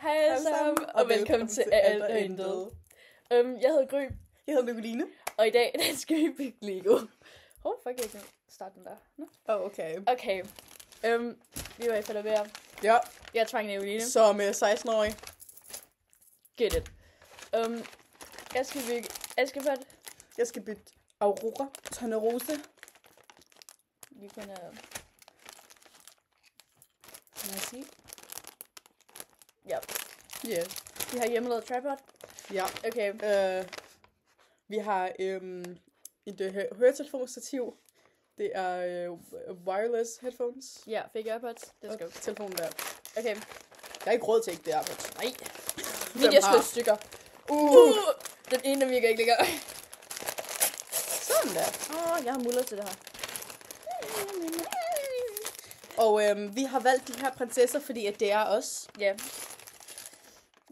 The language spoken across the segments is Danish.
Hej alle sammen, og velkommen til Alt og Intet. Jeg hedder Gry. Jeg hedder Nicoline. Og i dag der skal vi bygge Lego. Fuck, jeg kan starte den der. Okay. Okay. Vi var i Fældervær. Ja. Jeg tvang Nicoline. Som 16-årig. Get it. Jeg skal bygge Askepot. Jeg skal bygge Aurora Tornerose. Vi kan Kan jeg sige? Ja. Ja. Vi har hjemmelavet tripod. Ja. Okay. Vi har et høretelefonstativ. Det er wireless headphones. Ja, fik AirPods. Det skal Og telefonen der. Okay. Jeg har ikke råd til ikke det AirPods. Nej. Min er slået stykker. Den ene der virker ikke længere. Sådan der. Jeg har muller til det her. Og vi har valgt de her prinsesser, fordi at det er os. Ja.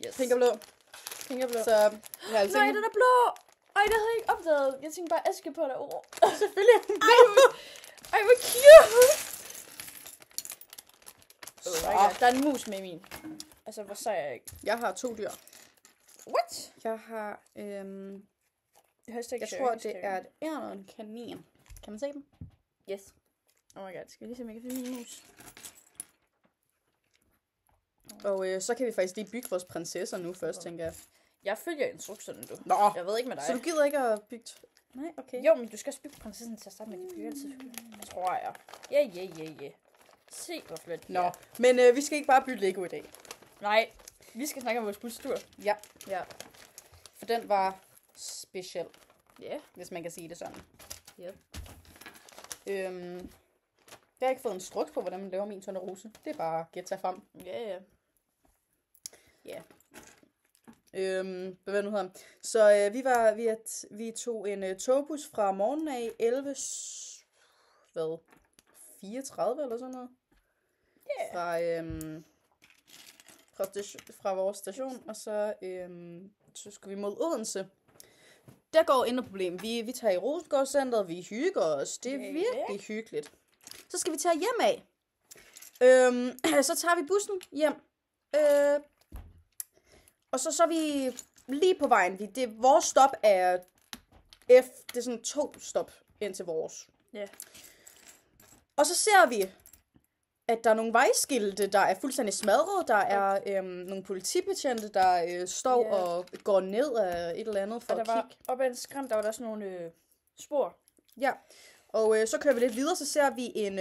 Yes. Pink og blå. Pink og blå. Så jeg har altså Nej, den er blå! Ej, det havde jeg ikke opdaget. Jeg tænkte bare Askepot og ord. selvfølgelig er den blå. Ej, hvor cute! Så. Der er en mus med i min. Altså, hvor sej er jeg ikke? Jeg har 2 dyr. What? Jeg har, Jeg tror, det er et ærn og en kanin. Kan man se dem? Yes. Oh my god, skal jeg lige se, om jeg kan finde min mus? Og så kan vi faktisk lige bygge vores prinsesser nu først, tænker jeg. Jeg følger instrukserne, du. Nå, Jeg ved ikke med dig. så du gider ikke at bygge... Nej, okay. Jo, men du skal også bygge prinsessen til at starte med. Det bygger altid. Tror jeg. Ja. Se, hvor flot. Nå, men vi skal ikke bare bygge Lego i dag. Nej, vi skal snakke om vores bustur. Ja, Ja. for den var speciel, Ja. hvis man kan sige det sådan. Ja. Jeg har ikke fået en struks på, hvordan man laver min Tornerose. Det er bare at gætte sig frem. Ja. Ja. Hvad nu hedder. Så vi tog en togbus fra morgenen af 34 eller sådan noget. Yeah. Fra vores station, og så skal vi mod Odense. Der går intet problem. Vi tager i Rosengårdscenteret, vi hygger os. Det er virkelig hyggeligt. Så skal vi tage hjem af. Så tager vi bussen hjem. Og så er vi lige på vejen. Vores stop er F. Det er sådan 2 stop ind til vores. Ja. Yeah. Og så ser vi, at der er nogle vejskilte, der er fuldstændig smadret. Der er nogle politibetjente, der står og går ned af et eller andet for at kigge. Op ad en skræm, der var der sådan nogle spor. Ja, og så kører vi lidt videre, så ser vi en...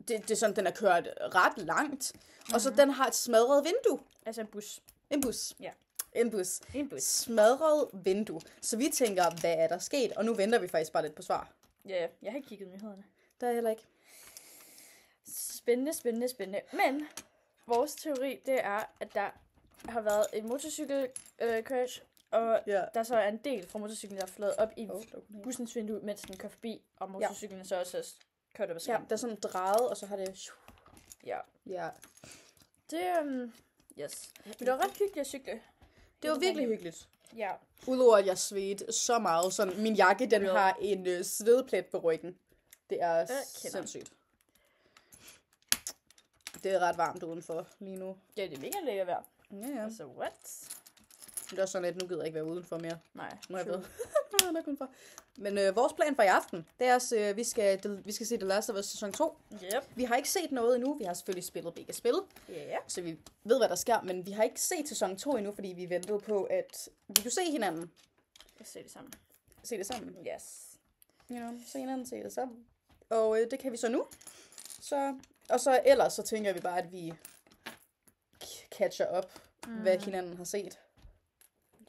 det er sådan, den er kørt ret langt. Mm-hmm. Og så den har et smadret vindue. Altså en bus. En bus. Ja. En bus. En bus. Smadret vindue. Så vi tænker, hvad er der sket? Og nu venter vi faktisk bare lidt på svar. Ja, jeg har ikke kigget nyhederne. Der er heller ikke. Spændende. Men vores teori, det er, at der har været en motorcykel crash, og der så er en del fra motorcyklen, der er flået op i bussens vindue, mens den kører forbi, og motorcyklen så også er kørt op ad skærmen. Ja, der er sådan drejet, og så har det... Ja. Det, yes. Men det var ret hyggeligt at cykle. Det var virkelig hyggeligt. Ja. Udover at jeg svedte så meget, sådan min jakke, den har en svedplet på ryggen. Det er sindssygt. Det er ret varmt udenfor lige nu. Ja, det er mega lækkert vejr. Ja. Altså, what? Det er også sådan, at nu gider jeg ikke være udenfor mere. Nej, nu er jeg ved. Men vores plan for i aften, det er også, vi skal se The Last of Us sæson 2. Yep. Vi har ikke set noget endnu. Vi har selvfølgelig spillet begge spil. Yeah. Så vi ved, hvad der sker. Men vi har ikke set sæson 2 endnu, fordi vi ventede på, at vi kunne se hinanden. Se det sammen. Se det sammen. Yes. Ja, se hinanden, se det sammen. Og det kan vi så nu. Og så ellers så tænker vi bare, at vi catcher op, hvad hinanden har set.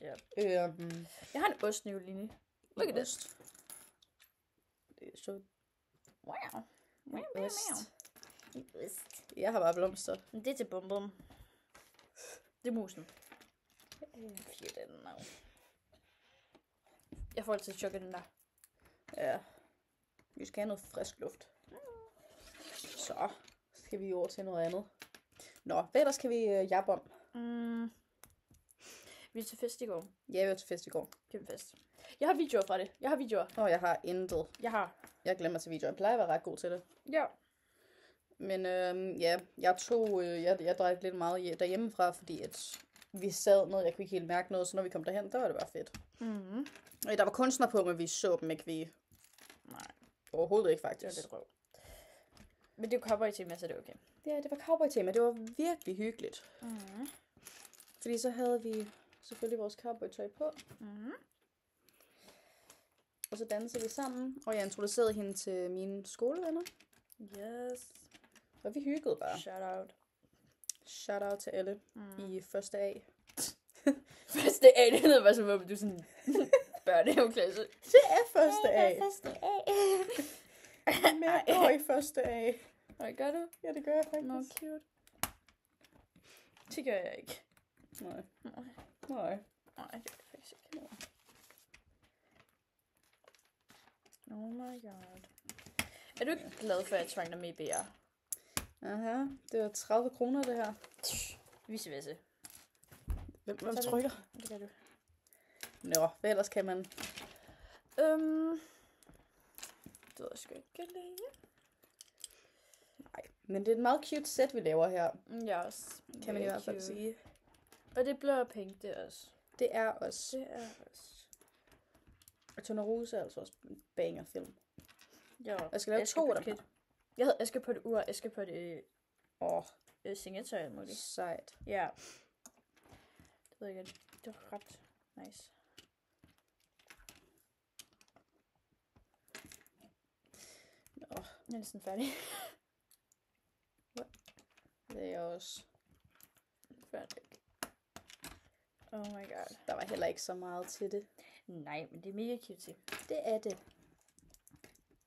Yep. Jeg har en ost, Nicoline. Look at this. Det er så... Wow. Ost. Jeg har bare blomster. Det er til bum. Det er musen. Jeg får altid chok af den der. Ja. Vi skal have noget frisk luft. Så skal vi over til noget andet. Nå, hvad ellers kan vi jappe om? Vi er til fest i går. Ja, vi var til fest i går. Kæmpe fest. Jeg har videoer fra det. Jeg har intet. Jeg Jeg glemmer til videoer. Jeg plejer at være ret god til det. Ja. Men ja, jeg drak lidt meget derhjemmefra, fordi at vi sad ned, jeg kunne ikke helt mærke noget, så når vi kom derhen, der var det bare fedt. Mm. Der var kunstner på, men vi så dem ikke, vi... Nej. Overhovedet ikke, faktisk. Det var lidt røv. Men det er jo cowboy-tema, så det er okay. Ja, det var cowboy-tema. Det var virkelig hyggeligt. Mm. Fordi så havde vi selvfølgelig vores cowboy-tøj på. Mm. Og så dansede vi sammen, og jeg introducerede hende til mine skolevenner. Yes. Og vi hyggede bare. Shout out. Shout out til alle i første A. Første A, det lyder bare som om du er sådan børnehaveklasse. Det er første A. Det er første A. Men jeg går i første A. Nej, gør du? Ja, det gør jeg faktisk. Nå, cute. Det gør jeg ikke. Nej. Nej. Nej. Nej, det gør jeg faktisk ikke. Oh my god. Er du ikke glad for, at jeg tvang dig med i BR? Aha, det var 30 kroner det her. Vice. Hvem trykker? Det gør du. Nå, hvad ellers kan man? Det ved jeg sgu ikke lige. Nej, men det er et meget cute set, vi laver her. Ja, også. Kan man i hvert fald sige. Og det blå og pink, det er også. Det er også. Det er også. Og Tornerose er altså også en banger-film. Ja. Jeg skal lave 2 af dem her. Jeg skal på det ur, jeg skal på det sengetøj alt muligt. Sejt. Ja. Det ved jeg ikke. Det var ret nice. Nå. Jeg er næsten færdig. Det er jeg også. Færdig. Oh my god. Der var heller ikke så meget til det. Nej, men det er mega cute. Det er det.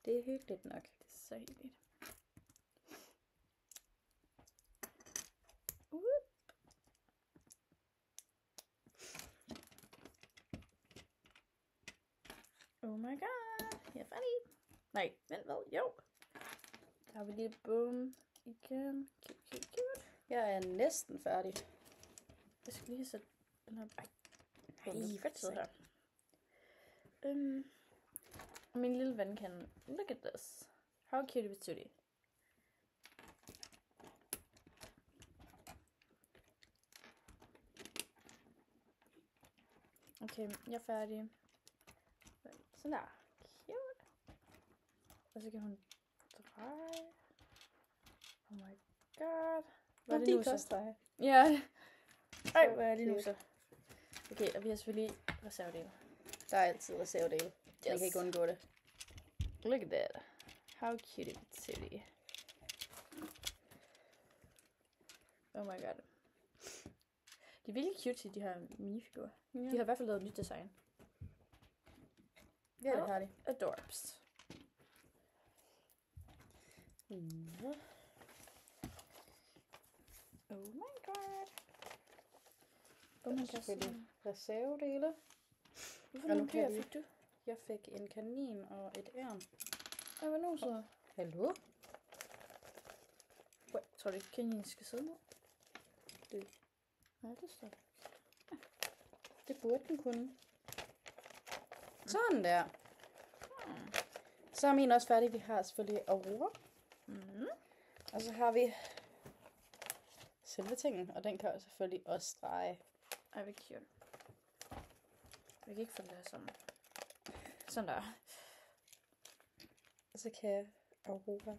Det er hyggeligt nok. Det er så hyggeligt. Oh my god. Jeg er færdig. Nej, vent hvad? Jo. Der har vi lige boom igen. Cute. Jeg er næsten færdig. Jeg skal lige sætte den her... Ej, fedt sidde her. Min lille ven kan... Look at this. How cute is it? Okay, jeg er færdig. Sådan der. Cute. Og så kan hun dreje. Oh my god. Hvad er det nu så? Ja. Ej, hvad er det nu så? Okay, og vi har selvfølgelig reservedele. Der er altid reservedele. Yes. Man kan ikke undgå det. Look at that. How cute is it? Oh my god. De er virkelig cute, de her minifigurer. Ja. De har i hvert fald lavet et nyt design. Det er det herligt. Adorbs. Oh my god. Der er selvfølgelig reservedele. Hvorfor nogle dyr fik du? Jeg fik en kanin og et ærn. Ej, hvad nu så? Hallo? Tror du ikke, kaninen skal sidde ned? Ja, det står der. Det burde den kunne. Sådan der. Så er min også færdig. Vi har selvfølgelig Aurora. Og så har vi selve tingen, og den kan jeg selvfølgelig også dreje. Ej, hvad cute. Jeg kan ikke få det her sammen. Sådan der. Og så kan Aurora...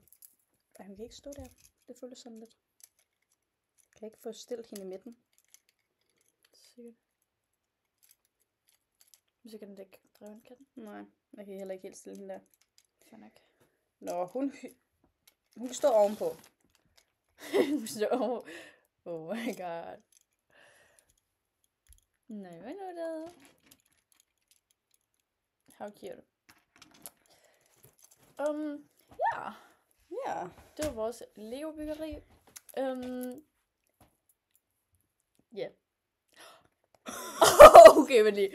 Ej, hun kan ikke stå der. Det føles sådan lidt. Kan jeg ikke få stillet hende i midten? Sikkert. Så kan den ikke dreje en katten. Nej, jeg kan heller ikke helt stille hende der. Fair nok. Nå, hun kan stå ovenpå. Hun står over. Oh my god. Nej, hvad nu det? How cute. Ja. Ja. Det var vores Lego-byggeri. Ja. Okay, men lige.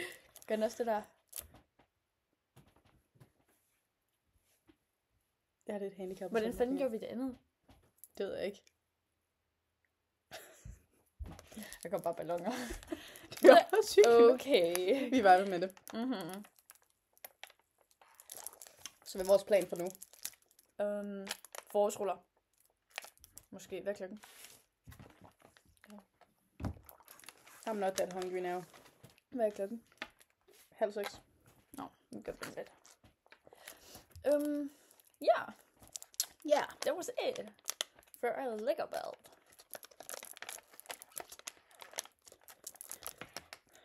Gør den også det der? Jeg har lidt handicap. Hvordan fanden gjorde vi det andet? Det ved jeg ikke. Der kom bare balloner. Det var sygt. Okay. Vi var med det. Mhm. Så hvad er vores plan for nu? Forårsruller. Måske. Hvad er klokken? I'm not that hungry now. Hvad er klokken? 5:30. Nå, det gør det lidt. Ja. Ja. That was it. For a Lego belt.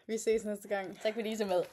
Vi ses næste gang. Tak fordi I så med.